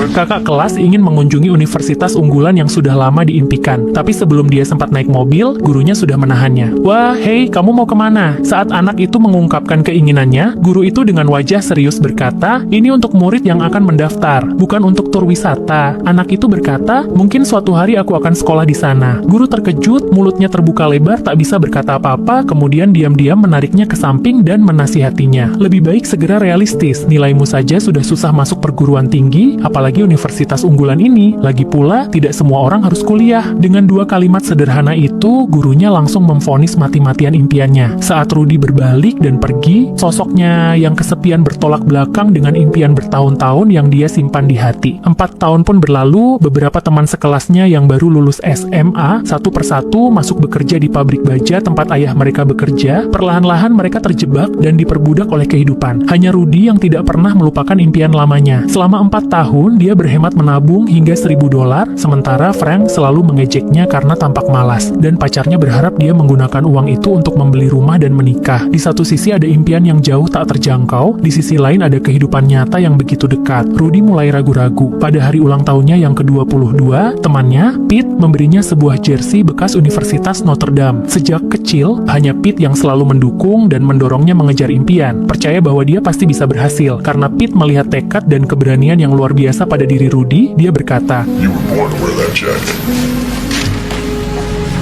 Kakak kelas ingin mengunjungi universitas unggulan yang sudah lama diimpikan, tapi sebelum dia sempat naik mobil, gurunya sudah menahannya. Wah, hei, kamu mau kemana? Saat anak itu mengungkapkan keinginannya, guru itu dengan wajah serius berkata, ini untuk murid yang akan mendaftar, bukan untuk tur wisata. Anak itu berkata, mungkin suatu hari aku akan sekolah di sana. Guru terkejut, mulutnya terbuka lebar, tak bisa berkata apa-apa, kemudian diam-diam menariknya ke samping dan menasihatinya. Lebih baik segera realistis, nilaimu saja sudah susah masuk perguruan tinggi, apalagi universitas unggulan ini. Lagi pula, tidak semua orang harus kuliah. Dengan dua kalimat sederhana itu, gurunya langsung memvonis mati-matian impiannya. Saat Rudy berbalik dan pergi, sosoknya yang kesepian bertolak belakang dengan impian bertahun-tahun yang dia simpan di hati. 4 tahun pun berlalu, beberapa teman sekelasnya yang baru lulus SMA, satu persatu masuk bekerja di pabrik baja tempat ayah mereka bekerja. Perlahan-lahan mereka terjebak dan diperbudak oleh kehidupan. Hanya Rudy yang tidak pernah melupakan impian lamanya. Selama 4 tahun, dia berhemat menabung hingga $1.000, sementara Frank selalu mengejeknya karena tampak malas, dan pacarnya berharap dia menggunakan uang itu untuk membeli rumah dan menikah. Di satu sisi ada impian yang jauh tak terjangkau, di sisi lain ada kehidupan nyata yang begitu dekat. Rudy mulai ragu-ragu. Pada hari ulang tahunnya yang ke-22, temannya, Pete, memberinya sebuah jersey bekas Universitas Notre Dame. Sejak kecil, hanya Pete yang selalu mendukung dan mendorongnya mengejar impian, percaya bahwa dia pasti bisa berhasil. Karena Pete melihat tekad dan keberanian yang luar biasa pada diri Rudy, dia berkata, You were born to wear that jacket.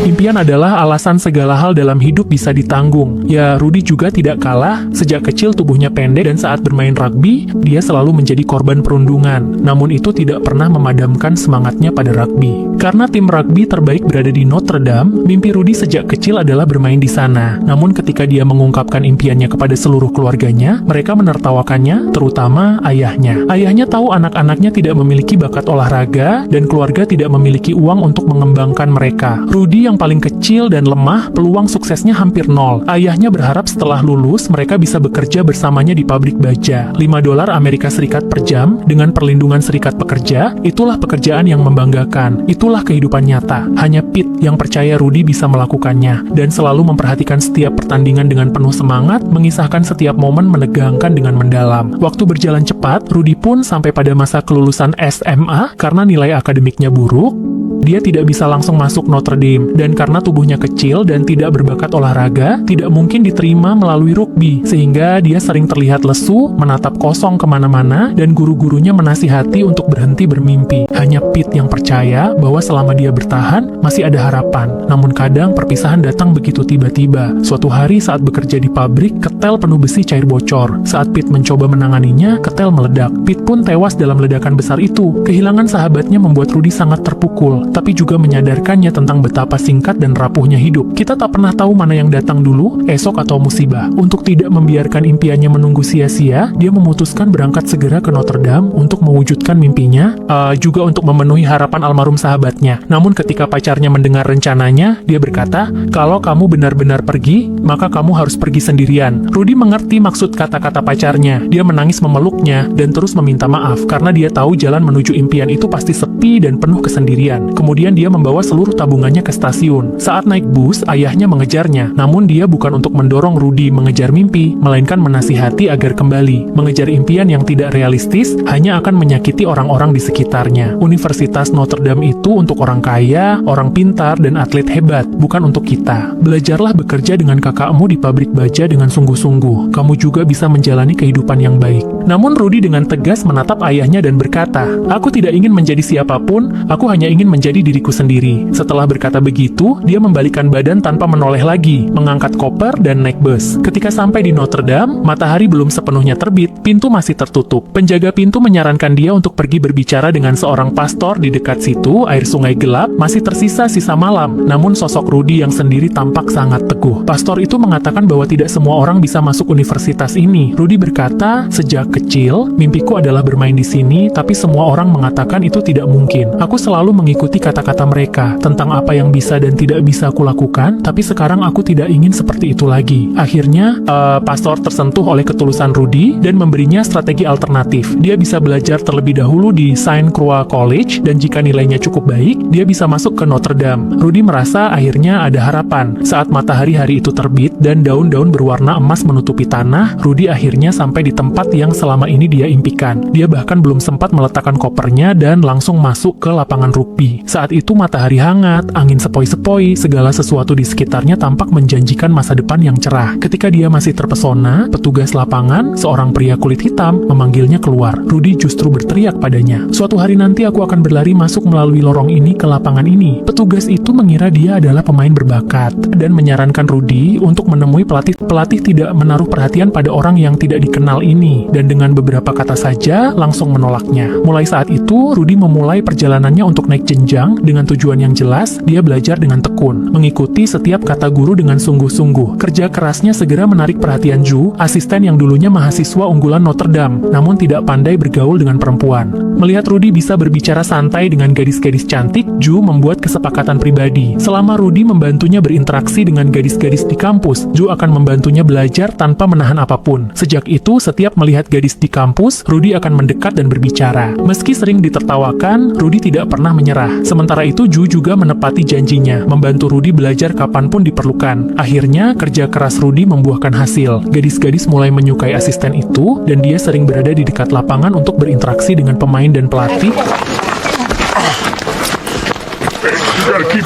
impian adalah alasan segala hal dalam hidup bisa ditanggung. Ya, Rudy juga tidak kalah. Sejak kecil tubuhnya pendek dan saat bermain rugby, dia selalu menjadi korban perundungan. Namun itu tidak pernah memadamkan semangatnya pada rugby. Karena tim rugby terbaik berada di Notre Dame, mimpi Rudy sejak kecil adalah bermain di sana. Namun ketika dia mengungkapkan impiannya kepada seluruh keluarganya, mereka menertawakannya, terutama ayahnya. Ayahnya tahu anak-anaknya tidak memiliki bakat olahraga dan keluarga tidak memiliki uang untuk mengembangkan mereka. Rudy yang paling kecil dan lemah, peluang suksesnya hampir nol. Ayahnya berharap setelah lulus, mereka bisa bekerja bersamanya di pabrik baja. $5 Amerika Serikat per jam, dengan perlindungan serikat pekerja, itulah pekerjaan yang membanggakan. Itulah kehidupan nyata. Hanya Pete yang percaya Rudy bisa melakukannya, dan selalu memperhatikan setiap pertandingan dengan penuh semangat, mengisahkan setiap momen menegangkan dengan mendalam. Waktu berjalan cepat, Rudy pun sampai pada masa kelulusan SMA, karena nilai akademiknya buruk, dia tidak bisa langsung masuk Notre Dame, dan karena tubuhnya kecil dan tidak berbakat olahraga, tidak mungkin diterima melalui rugby, sehingga dia sering terlihat lesu, menatap kosong kemana-mana, dan guru-gurunya menasihati untuk berhenti bermimpi. Hanya Pete yang percaya bahwa selama dia bertahan, masih ada harapan. Namun kadang perpisahan datang begitu tiba-tiba. Suatu hari saat bekerja di pabrik, ketel penuh besi cair bocor. Saat Pete mencoba menanganinya, ketel meledak. Pete pun tewas dalam ledakan besar itu. Kehilangan sahabatnya membuat Rudy sangat terpukul, tapi juga menyadarkannya tentang betapa singkat dan rapuhnya hidup. Kita tak pernah tahu mana yang datang dulu, esok atau musibah. Untuk tidak membiarkan impiannya menunggu sia-sia, dia memutuskan berangkat segera ke Notre Dame untuk mewujudkan mimpinya, juga untuk memenuhi harapan almarhum sahabatnya. Namun ketika pacarnya mendengar rencananya, dia berkata, kalau kamu benar-benar pergi, maka kamu harus pergi sendirian. Rudy mengerti maksud kata-kata pacarnya. Dia menangis memeluknya dan terus meminta maaf karena dia tahu jalan menuju impian itu pasti sepi dan penuh kesendirian. Kemudian dia membawa seluruh tabungannya ke stasiun. Saat naik bus, ayahnya mengejarnya. Namun dia bukan untuk mendorong Rudy mengejar mimpi, melainkan menasihati agar kembali. Mengejar impian yang tidak realistis hanya akan menyakiti orang-orang di sekitarnya. Universitas Notre Dame itu untuk orang kaya, orang pintar, dan atlet hebat, bukan untuk kita. Belajarlah bekerja dengan kakakmu di pabrik baja dengan sungguh-sungguh. Kamu juga bisa menjalani kehidupan yang baik. Namun Rudy dengan tegas menatap ayahnya dan berkata, aku tidak ingin menjadi siapapun, aku hanya ingin menjadi diriku sendiri. Setelah berkata begitu, dia membalikkan badan tanpa menoleh lagi, mengangkat koper dan naik bus. Ketika sampai di Notre Dame, matahari belum sepenuhnya terbit, pintu masih tertutup. Penjaga pintu menyarankan dia untuk pergi berbicara dengan seorang pastor di dekat situ. Air sungai gelap, masih tersisa sisa malam. Namun sosok Rudy yang sendiri tampak sangat teguh. Pastor itu mengatakan bahwa tidak semua orang bisa masuk universitas ini. Rudy berkata, sejak kecil, mimpiku adalah bermain di sini, tapi semua orang mengatakan itu tidak mungkin. Aku selalu mengikuti mengerti kata-kata mereka tentang apa yang bisa dan tidak bisa aku lakukan, tapi sekarang aku tidak ingin seperti itu lagi. Akhirnya, pastor tersentuh oleh ketulusan Rudy dan memberinya strategi alternatif. Dia bisa belajar terlebih dahulu di Saint Croix College, dan jika nilainya cukup baik, dia bisa masuk ke Notre Dame. Rudy merasa akhirnya ada harapan. Saat matahari hari itu terbit dan daun-daun berwarna emas menutupi tanah, Rudy akhirnya sampai di tempat yang selama ini dia impikan. Dia bahkan belum sempat meletakkan kopernya dan langsung masuk ke lapangan rugby. Saat itu matahari hangat, angin sepoi-sepoi, segala sesuatu di sekitarnya tampak menjanjikan masa depan yang cerah. Ketika dia masih terpesona, petugas lapangan, seorang pria kulit hitam, memanggilnya keluar. Rudy justru berteriak padanya, "Suatu hari nanti aku akan berlari masuk melalui lorong ini ke lapangan ini." Petugas itu mengira dia adalah pemain berbakat dan menyarankan Rudy untuk menemui pelatih. Pelatih tidak menaruh perhatian pada orang yang tidak dikenal ini, dan dengan beberapa kata saja langsung menolaknya. Mulai saat itu, Rudy memulai perjalanannya untuk naik jenjang dengan tujuan yang jelas. Dia belajar dengan tekun, mengikuti setiap kata guru dengan sungguh-sungguh. Kerja kerasnya segera menarik perhatian Ju, asisten yang dulunya mahasiswa unggulan Notre Dame, namun tidak pandai bergaul dengan perempuan. Melihat Rudy bisa berbicara santai dengan gadis-gadis cantik, Ju membuat kesepakatan pribadi. Selama Rudy membantunya berinteraksi dengan gadis-gadis di kampus, Ju akan membantunya belajar tanpa menahan apapun. Sejak itu, setiap melihat gadis di kampus, Rudy akan mendekat dan berbicara. Meski sering ditertawakan, Rudy tidak pernah menyerah. Sementara itu, Ju juga menepati janjinya, membantu Rudy belajar kapanpun diperlukan. Akhirnya, kerja keras Rudy membuahkan hasil. Gadis-gadis mulai menyukai asisten itu, dan dia sering berada di dekat lapangan untuk berinteraksi dengan pemain dan pelatih.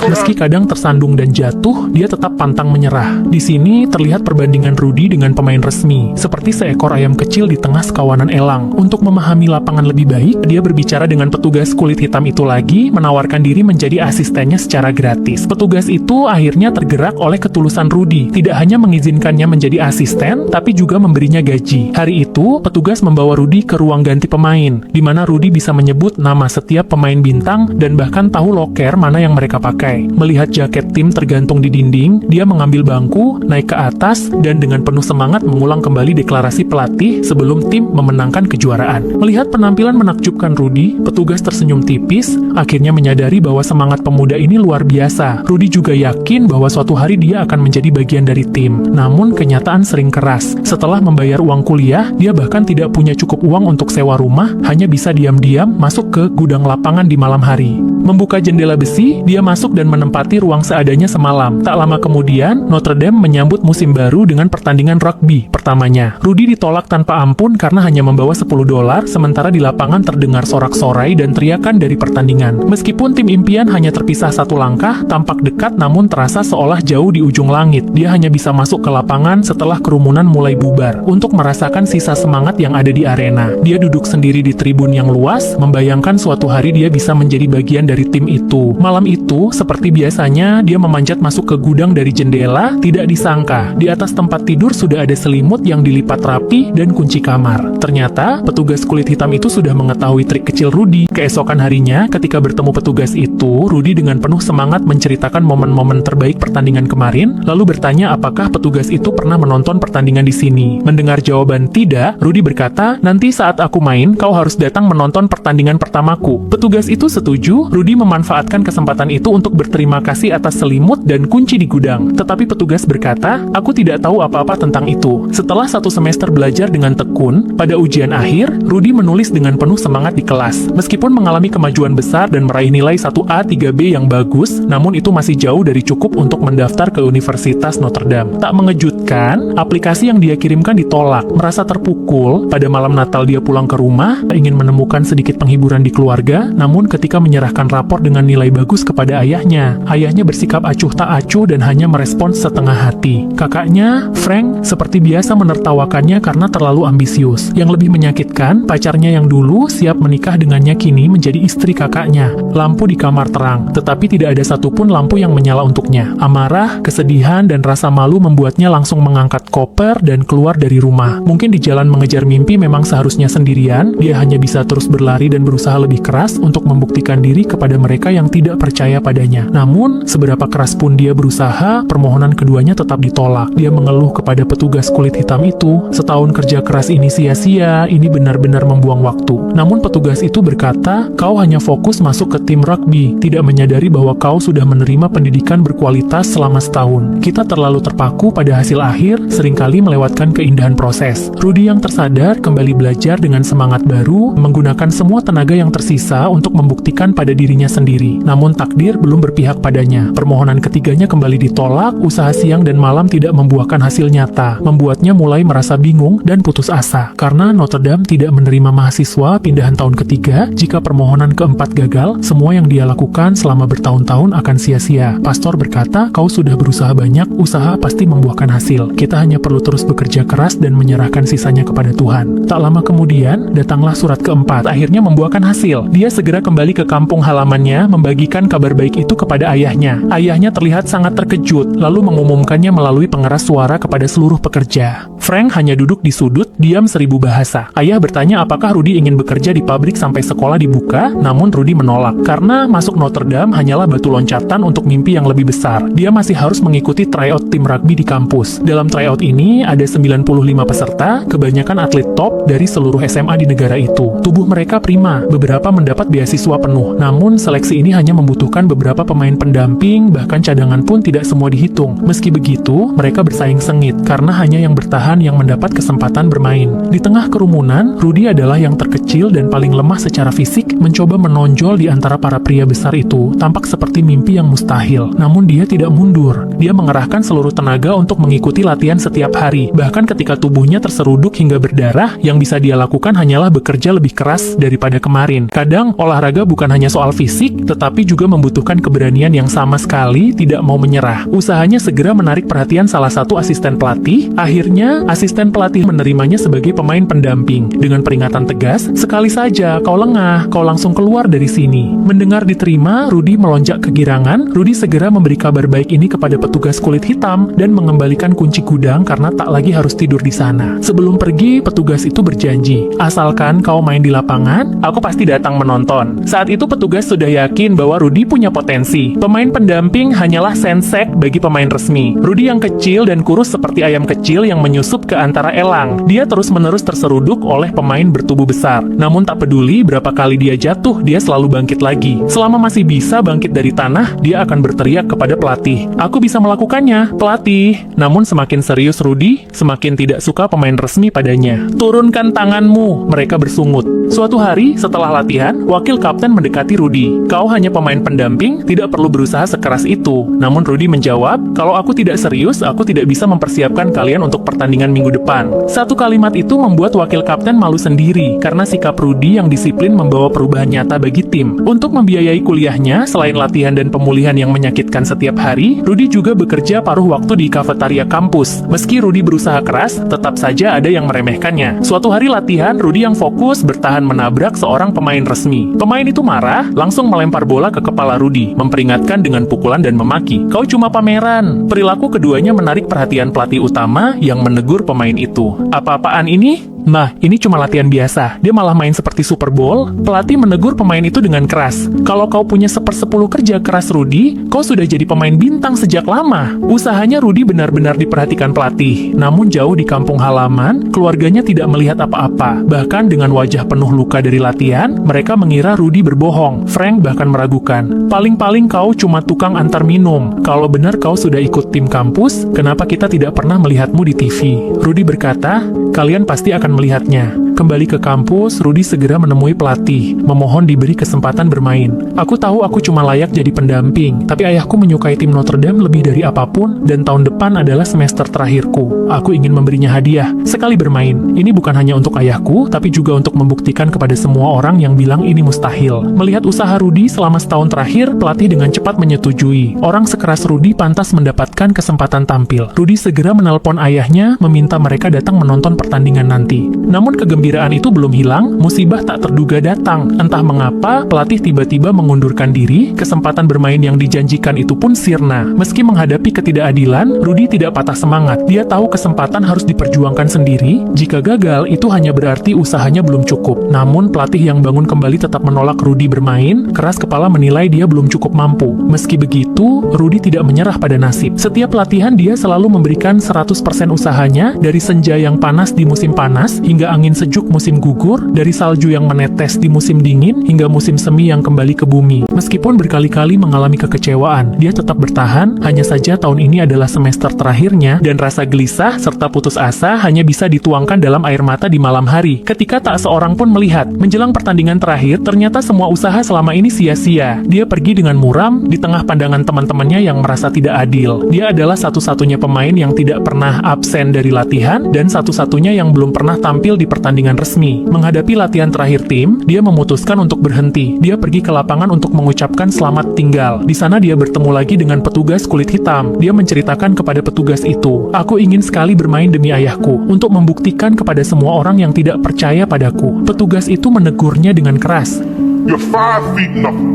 Meski kadang tersandung dan jatuh, dia tetap pantang menyerah. Di sini terlihat perbandingan Rudy dengan pemain resmi, seperti seekor ayam kecil di tengah sekawanan elang. Untuk memahami lapangan lebih baik, dia berbicara dengan petugas kulit hitam itu lagi, menawarkan diri menjadi asistennya secara gratis. Petugas itu akhirnya tergerak oleh ketulusan Rudy, tidak hanya mengizinkannya menjadi asisten, tapi juga memberinya gaji. Hari itu, petugas membawa Rudy ke ruang ganti pemain, di mana Rudy bisa menyebut nama setiap pemain bintang dan bahkan tahu loker mana yang mereka pakai. Melihat jaket tim tergantung di dinding, dia mengambil bangku, naik ke atas, dan dengan penuh semangat mengulang kembali deklarasi pelatih sebelum tim memenangkan kejuaraan. Melihat penampilan menakjubkan Rudy, petugas tersenyum tipis, akhirnya menyadari bahwa semangat pemuda ini luar biasa. Rudy juga yakin bahwa suatu hari dia akan menjadi bagian dari tim. Namun, kenyataan sering keras. Setelah membayar uang kuliah, dia bahkan tidak punya cukup uang untuk sewa rumah, hanya bisa diam-diam masuk ke gudang lapangan di malam hari. Membuka jendela besi, dia masuk dan menempati ruang seadanya semalam. Tak lama kemudian, Notre Dame menyambut musim baru dengan pertandingan rugby pertamanya. Rudy ditolak tanpa ampun karena hanya membawa $10, sementara di lapangan terdengar sorak-sorai dan teriakan dari pertandingan. Meskipun tim impian hanya terpisah satu langkah, tampak dekat namun terasa seolah jauh di ujung langit. Dia hanya bisa masuk ke lapangan setelah kerumunan mulai bubar, untuk merasakan sisa semangat yang ada di arena. Dia duduk sendiri di tribun yang luas, membayangkan suatu hari dia bisa menjadi bagian dari tim itu. Malam itu, seperti biasanya, dia memanjat masuk ke gudang dari jendela. Tidak disangka, di atas tempat tidur sudah ada selimut yang dilipat rapi dan kunci kamar. Ternyata, petugas kulit hitam itu sudah mengetahui trik kecil Rudy. Keesokan harinya, ketika bertemu petugas itu, Rudy dengan penuh semangat menceritakan momen-momen terbaik pertandingan kemarin, lalu bertanya apakah petugas itu pernah menonton pertandingan di sini. Mendengar jawaban tidak, Rudy berkata, "Nanti saat aku main, kau harus datang menonton pertandingan pertamaku." Petugas itu setuju. Rudy memanfaatkan kesempatan itu untuk berterima kasih atas selimut dan kunci di gudang. Tetapi petugas berkata, "Aku tidak tahu apa-apa tentang itu." Setelah 1 semester belajar dengan tekun, pada ujian akhir, Rudy menulis dengan penuh semangat di kelas. Meskipun mengalami kemajuan besar dan meraih nilai 1A 3B yang bagus, namun itu masih jauh dari cukup untuk mendaftar ke Universitas Notre Dame. Tak mengejutkan, aplikasi yang dia kirimkan ditolak. Merasa terpukul, pada malam Natal dia pulang ke rumah, ingin menemukan sedikit penghiburan di keluarga, namun ketika menyerahkan rapor dengan nilai bagus kepada ayahnya bersikap acuh tak acuh dan hanya merespons setengah hati. Kakaknya, Frank, seperti biasa menertawakannya karena terlalu ambisius. Yang lebih menyakitkan, pacarnya yang dulu siap menikah dengannya kini menjadi istri kakaknya. Lampu di kamar terang, tetapi tidak ada satupun lampu yang menyala untuknya. Amarah, kesedihan, dan rasa malu membuatnya langsung mengangkat koper dan keluar dari rumah. Mungkin di jalan mengejar mimpi memang seharusnya sendirian, dia hanya bisa terus berlari dan berusaha lebih keras untuk membuktikan diri kepada kepada mereka yang tidak percaya padanya. Namun, seberapa keras pun dia berusaha, permohonan keduanya tetap ditolak. Dia mengeluh kepada petugas kulit hitam itu, setahun kerja keras ini sia-sia, ini benar-benar membuang waktu. Namun petugas itu berkata, kau hanya fokus masuk ke tim rugby, tidak menyadari bahwa kau sudah menerima pendidikan berkualitas selama setahun. Kita terlalu terpaku pada hasil akhir, seringkali melewatkan keindahan proses. Rudy yang tersadar kembali belajar dengan semangat baru, menggunakan semua tenaga yang tersisa untuk membuktikan pada dirinya sendiri. Namun takdir belum berpihak padanya. Permohonan ketiganya kembali ditolak, usaha siang dan malam tidak membuahkan hasil nyata, membuatnya mulai merasa bingung dan putus asa. Karena Notre Dame tidak menerima mahasiswa pindahan tahun ketiga, jika permohonan keempat gagal, semua yang dia lakukan selama bertahun-tahun akan sia-sia. Pastor berkata, kau sudah berusaha banyak, usaha pasti membuahkan hasil. Kita hanya perlu terus bekerja keras dan menyerahkan sisanya kepada Tuhan. Tak lama kemudian, datanglah surat keempat, akhirnya membuahkan hasil. Dia segera kembali ke kampung halamannya, membagikan kabar baik itu kepada ayahnya. Ayahnya terlihat sangat terkejut, lalu mengumumkannya melalui pengeras suara kepada seluruh pekerja. Frank hanya duduk di sudut, diam seribu bahasa. Ayah bertanya apakah Rudy ingin bekerja di pabrik sampai sekolah dibuka, namun Rudy menolak, karena masuk Notre Dame hanyalah batu loncatan untuk mimpi yang lebih besar. Dia masih harus mengikuti tryout tim rugby di kampus. Dalam tryout ini, ada 95 peserta, kebanyakan atlet top dari seluruh SMA di negara itu. Tubuh mereka prima, beberapa mendapat beasiswa penuh. Namun, seleksi ini hanya membutuhkan beberapa pemain pendamping, bahkan cadangan pun tidak semua dihitung. Meski begitu, mereka bersaing sengit, karena hanya yang bertahan yang mendapat kesempatan bermain. Di tengah kerumunan, Rudy adalah yang terkecil dan paling lemah secara fisik, mencoba menonjol di antara para pria besar itu, tampak seperti mimpi yang mustahil. Namun dia tidak mundur. Dia mengerahkan seluruh tenaga untuk mengikuti latihan setiap hari. Bahkan ketika tubuhnya terseruduk hingga berdarah, yang bisa dia lakukan hanyalah bekerja lebih keras daripada kemarin. Kadang, olahraga bukan hanya soal fisik, tetapi juga membutuhkan keberanian yang sama sekali tidak mau menyerah. Usahanya segera menarik perhatian salah satu asisten pelatih. Akhirnya, asisten pelatih menerimanya sebagai pemain pendamping. Dengan peringatan tegas, sekali saja kau lengah, kau langsung keluar dari sini. Mendengar diterima, Rudy melonjak kegirangan. Rudy segera memberi kabar baik ini kepada petugas kulit hitam dan mengembalikan kunci gudang karena tak lagi harus tidur di sana. Sebelum pergi, petugas itu berjanji, asalkan kau main di lapangan, aku pasti datang menonton. Saat itu petugas sudah yakin bahwa Rudy punya potensi. Pemain pendamping hanyalah sensek bagi pemain resmi. Rudy yang kecil dan kurus seperti ayam kecil yang menyusup ke antara elang. Dia terus-menerus terseruduk oleh pemain bertubuh besar. Namun tak peduli berapa kali dia jatuh, dia selalu bangkit lagi. Selama masih bisa bangkit dari tanah, dia akan berteriak kepada pelatih, aku bisa melakukannya, pelatih. Namun semakin serius Rudy, semakin tidak suka pemain resmi padanya. Turunkan tanganmu, mereka bersungut. Suatu hari, setelah latihan, wakil kapten mendekati Rudy. Kau hanya pemain pendamping, tidak perlu berusaha sekeras itu. Namun Rudy menjawab, kalau aku tidak serius, aku tidak bisa mempersiapkan kalian untuk pertandingan minggu depan. Satu kalimat itu membuat wakil kapten malu sendiri, karena sikap Rudy yang disiplin membawa perubahan nyata bagi tim. Untuk membiayai kuliahnya, selain latihan dan pemulihan yang menyakitkan setiap hari, Rudy juga bekerja paruh waktu di kafetaria kampus. Meski Rudy berusaha keras, tetap saja ada yang meremehkannya. Suatu hari latihan, Rudy yang fokus bertahan menabrak seorang pemain resmi. Pemain itu marah, langsung melempar bola ke kepala Rudy, memperingatkan dengan pukulan dan memaki. Kau cuma pameran. Perilaku keduanya menarik perhatian pelatih utama yang menegur pemain itu. Apa-apaan ini? Nah, ini cuma latihan biasa. Dia malah main seperti Super Bowl. Pelatih menegur pemain itu dengan keras. Kalau kau punya 1/10 kerja keras Rudy, kau sudah jadi pemain bintang sejak lama. Usahanya Rudy benar-benar diperhatikan pelatih. Namun jauh di kampung halaman, keluarganya tidak melihat apa-apa. Bahkan dengan wajah penuh luka dari latihan, mereka mengira Rudy berbohong. Frank bahkan meragukan. Paling-paling kau cuma tukang antar minum. Kalau benar kau sudah ikut tim kampus, kenapa kita tidak pernah melihatmu di TV? Rudy berkata, kalian pasti akan melihatnya. Kembali ke kampus, Rudy segera menemui pelatih, memohon diberi kesempatan bermain. Aku tahu aku cuma layak jadi pendamping, tapi ayahku menyukai tim Notre Dame lebih dari apapun, dan tahun depan adalah semester terakhirku. Aku ingin memberinya hadiah, sekali bermain. Ini bukan hanya untuk ayahku, tapi juga untuk membuktikan kepada semua orang yang bilang ini mustahil. Melihat usaha Rudy selama setahun terakhir, pelatih dengan cepat menyetujui. Orang sekeras Rudy pantas mendapatkan kesempatan tampil. Rudy segera menelpon ayahnya, meminta mereka datang menonton pertandingan nanti. Namun kegembiraan Kegembiraan itu belum hilang, musibah tak terduga datang. Entah mengapa, pelatih tiba-tiba mengundurkan diri, kesempatan bermain yang dijanjikan itu pun sirna. Meski menghadapi ketidakadilan, Rudy tidak patah semangat. Dia tahu kesempatan harus diperjuangkan sendiri. Jika gagal, itu hanya berarti usahanya belum cukup. Namun, pelatih yang bangun kembali tetap menolak Rudy bermain, keras kepala menilai dia belum cukup mampu. Meski begitu, Rudy tidak menyerah pada nasib. Setiap latihan dia selalu memberikan 100% usahanya, dari senja yang panas di musim panas, hingga angin sejuk musim gugur, dari salju yang menetes di musim dingin, hingga musim semi yang kembali ke bumi. Meskipun berkali-kali mengalami kekecewaan, dia tetap bertahan, hanya saja tahun ini adalah semester terakhirnya, dan rasa gelisah serta putus asa hanya bisa dituangkan dalam air mata di malam hari, ketika tak seorang pun melihat. Menjelang pertandingan terakhir, ternyata semua usaha selama ini sia-sia. Dia pergi dengan muram, di tengah pandangan teman-temannya yang merasa tidak adil. Dia adalah satu-satunya pemain yang tidak pernah absen dari latihan, dan satu-satunya yang belum pernah tampil di pertandingan resmi. Menghadapi latihan terakhir tim, dia memutuskan untuk berhenti. Dia pergi ke lapangan untuk mengucapkan selamat tinggal. Di sana dia bertemu lagi dengan petugas kulit hitam. Dia menceritakan kepada petugas itu, "Aku ingin sekali bermain demi ayahku, untuk membuktikan kepada semua orang yang tidak percaya padaku." Petugas itu menegurnya dengan keras. You're 5 feet nothing,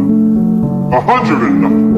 100 and nothing,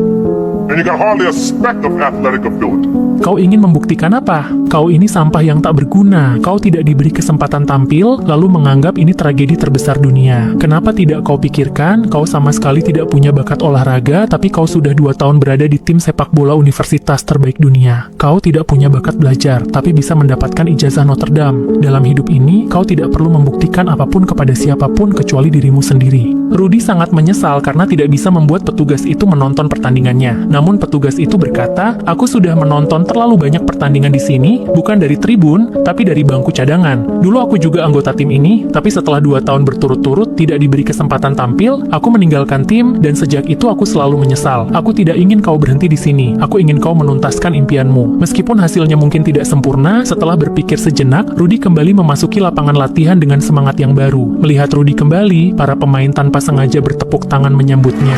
and you got hardly a speck of athletic ability. Kau ingin membuktikan apa? Kau ini sampah yang tak berguna. Kau tidak diberi kesempatan tampil, lalu menganggap ini tragedi terbesar dunia. Kenapa tidak kau pikirkan, kau sama sekali tidak punya bakat olahraga, tapi kau sudah 2 tahun berada di tim sepak bola universitas terbaik dunia. Kau tidak punya bakat belajar, tapi bisa mendapatkan ijazah Notre Dame. Dalam hidup ini, kau tidak perlu membuktikan apapun kepada siapapun kecuali dirimu sendiri. Rudy sangat menyesal karena tidak bisa membuat petugas itu menonton pertandingannya. Namun petugas itu berkata, "Aku sudah menonton terlalu banyak pertandingan di sini, bukan dari tribun, tapi dari bangku cadangan. Dulu aku juga anggota tim ini, tapi setelah 2 tahun berturut-turut tidak diberi kesempatan tampil, aku meninggalkan tim, dan sejak itu aku selalu menyesal. Aku tidak ingin kau berhenti di sini. Aku ingin kau menuntaskan impianmu." Meskipun hasilnya mungkin tidak sempurna, setelah berpikir sejenak, Rudy kembali memasuki lapangan latihan dengan semangat yang baru. Melihat Rudy kembali, para pemain tanpa sengaja bertepuk tangan menyambutnya.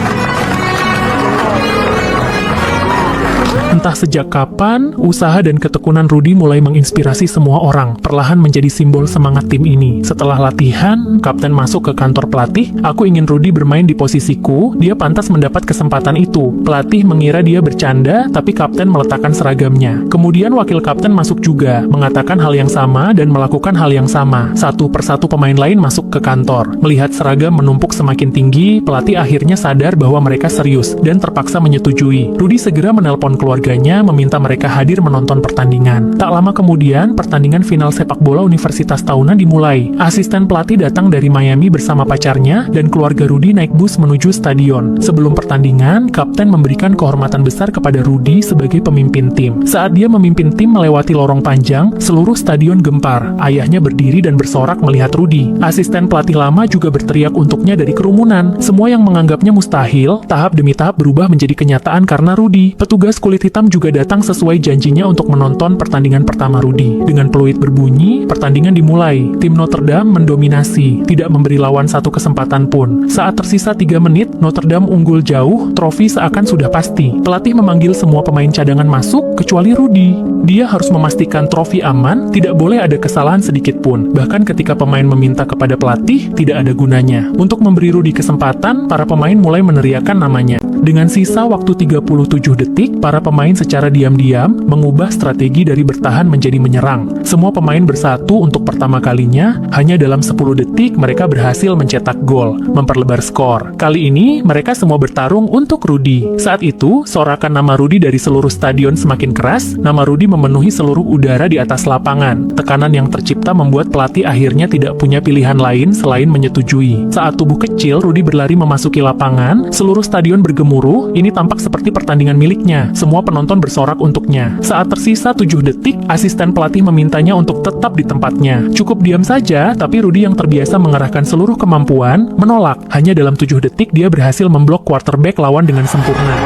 Entah sejak kapan, usaha dan ketekunan Rudy mulai menginspirasi semua orang, perlahan menjadi simbol semangat tim ini. Setelah latihan, kapten masuk ke kantor pelatih. "Aku ingin Rudy bermain di posisiku, dia pantas mendapat kesempatan itu." Pelatih mengira dia bercanda, tapi kapten meletakkan seragamnya. Kemudian wakil kapten masuk juga, mengatakan hal yang sama dan melakukan hal yang sama. Satu persatu pemain lain masuk ke kantor. Melihat seragam menumpuk semakin tinggi, pelatih akhirnya sadar bahwa mereka serius, dan terpaksa menyetujui. Rudy segera menelpon keluarganya, meminta mereka hadir menonton pertandingan. Tak lama kemudian, pertandingan final sepak bola universitas tahunan dimulai. Asisten pelatih datang dari Miami bersama pacarnya, dan keluarga Rudy naik bus menuju stadion. Sebelum pertandingan, kapten memberikan kehormatan besar kepada Rudy sebagai pemimpin tim. Saat dia memimpin tim melewati lorong panjang, seluruh stadion gempar. Ayahnya berdiri dan bersorak melihat Rudy. Asisten pelatih lama juga berteriak untuknya dari kerumunan. Semua yang menganggapnya mustahil, tahap demi tahap berubah menjadi kenyataan karena Rudy. Petugas kulit hitam juga datang sesuai janjinya untuk menonton pertandingan pertama Rudy. Dengan peluit berbunyi, pertandingan dimulai. Tim Notre Dame mendominasi, tidak memberi lawan satu kesempatan pun. Saat tersisa 3 menit, Notre Dame unggul jauh, trofi seakan sudah pasti. Pelatih memanggil semua pemain cadangan masuk, kecuali Rudy. Dia harus memastikan trofi aman, tidak boleh ada kesalahan sedikit pun. Bahkan ketika pemain meminta kepada pelatih, tidak ada gunanya. Untuk memberi Rudy kesempatan, para pemain mulai meneriakkan namanya. Dengan sisa waktu 37 detik, para pemain secara diam-diam mengubah strategi dari bertahan menjadi menyerang. Semua pemain bersatu untuk pertama kalinya, hanya dalam 10 detik mereka berhasil mencetak gol, memperlebar skor. Kali ini, mereka semua bertarung untuk Rudy. Saat itu, sorakan nama Rudy dari seluruh stadion semakin keras, nama Rudy memenuhi seluruh udara di atas lapangan. Tekanan yang tercipta membuat pelatih akhirnya tidak punya pilihan lain selain menyetujui. Saat tubuh kecil, Rudy berlari memasuki lapangan, seluruh stadion bergemuruh. Ini tampak seperti pertandingan miliknya. Semua penonton bersorak untuknya. Saat tersisa 7 detik, asisten pelatih memintanya untuk tetap di tempatnya. Cukup diam saja, tapi Rudy yang terbiasa mengerahkan seluruh kemampuan, menolak. Hanya dalam 7 detik dia berhasil memblok quarterback lawan dengan sempurna.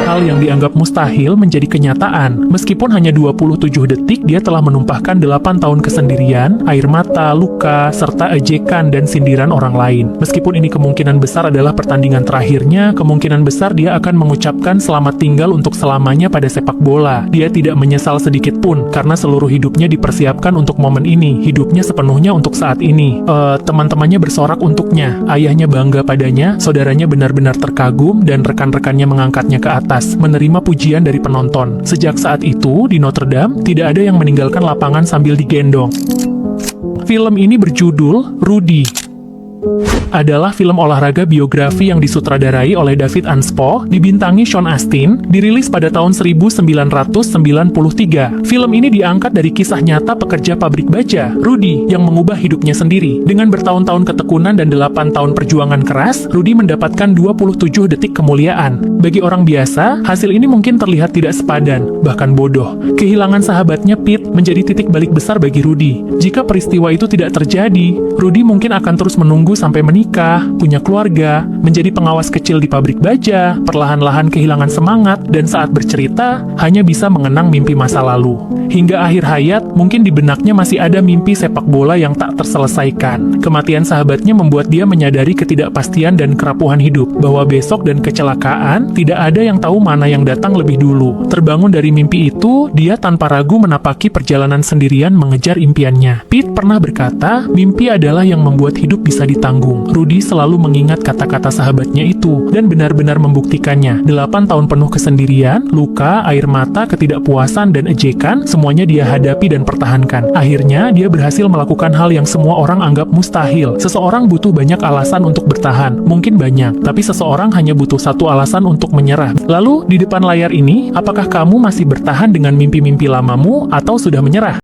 Hal hal yang dianggap mustahil menjadi kenyataan. Meskipun hanya 27 detik, dia telah menumpahkan 8 tahun kesendirian, air mata, luka, serta ejekan dan sindiran orang lain. Meskipun ini kemungkinan besar adalah pertandingan terakhirnya, kemungkinan besar dia akan mengucapkan selamat tinggal untuk selamanya pada sepak bola. Dia tidak menyesal sedikit pun, karena seluruh hidupnya dipersiapkan untuk momen ini. Hidupnya sepenuhnya untuk saat ini. Teman-temannya bersorak untuknya, ayahnya bangga padanya, saudaranya benar-benar terkagum, dan rekan-rekannya mengangkatnya ke atas, menerima pujian dari penonton. Sejak saat itu, di Notre Dame, tidak ada yang meninggalkan lapangan sambil digendong. Film ini berjudul Rudy. Adalah film olahraga biografi yang disutradarai oleh David Anspaugh, dibintangi Sean Astin, dirilis pada tahun 1993. Film ini diangkat dari kisah nyata pekerja pabrik baja, Rudy, yang mengubah hidupnya sendiri. Dengan bertahun-tahun ketekunan dan 8 tahun perjuangan keras, Rudy mendapatkan 27 detik kemuliaan. Bagi orang biasa, hasil ini mungkin terlihat tidak sepadan, bahkan bodoh. Kehilangan sahabatnya Pete menjadi titik balik besar bagi Rudy. Jika peristiwa itu tidak terjadi, Rudy mungkin akan terus menunggu sampai menikah, punya keluarga, menjadi pengawas kecil di pabrik baja, perlahan-lahan kehilangan semangat, dan saat bercerita, hanya bisa mengenang mimpi masa lalu. Hingga akhir hayat, mungkin di benaknya masih ada mimpi sepak bola yang tak terselesaikan. Kematian sahabatnya membuat dia menyadari ketidakpastian dan kerapuhan hidup, bahwa besok dan kecelakaan, tidak ada yang tahu mana yang datang lebih dulu. Terbangun dari mimpi itu, dia tanpa ragu menapaki perjalanan sendirian mengejar impiannya. Pete pernah berkata, mimpi adalah yang membuat hidup bisa ditanggung. Rudy selalu mengingat kata-kata sahabatnya itu, dan benar-benar membuktikannya. 8 tahun penuh kesendirian, luka, air mata, ketidakpuasan, dan ejekan, semuanya dia hadapi dan pertahankan. Akhirnya, dia berhasil melakukan hal yang semua orang anggap mustahil. Seseorang butuh banyak alasan untuk bertahan. Mungkin banyak, tapi seseorang hanya butuh satu alasan untuk menyerah. Lalu, di depan layar ini, apakah kamu masih bertahan dengan mimpi-mimpi lamamu, atau sudah menyerah?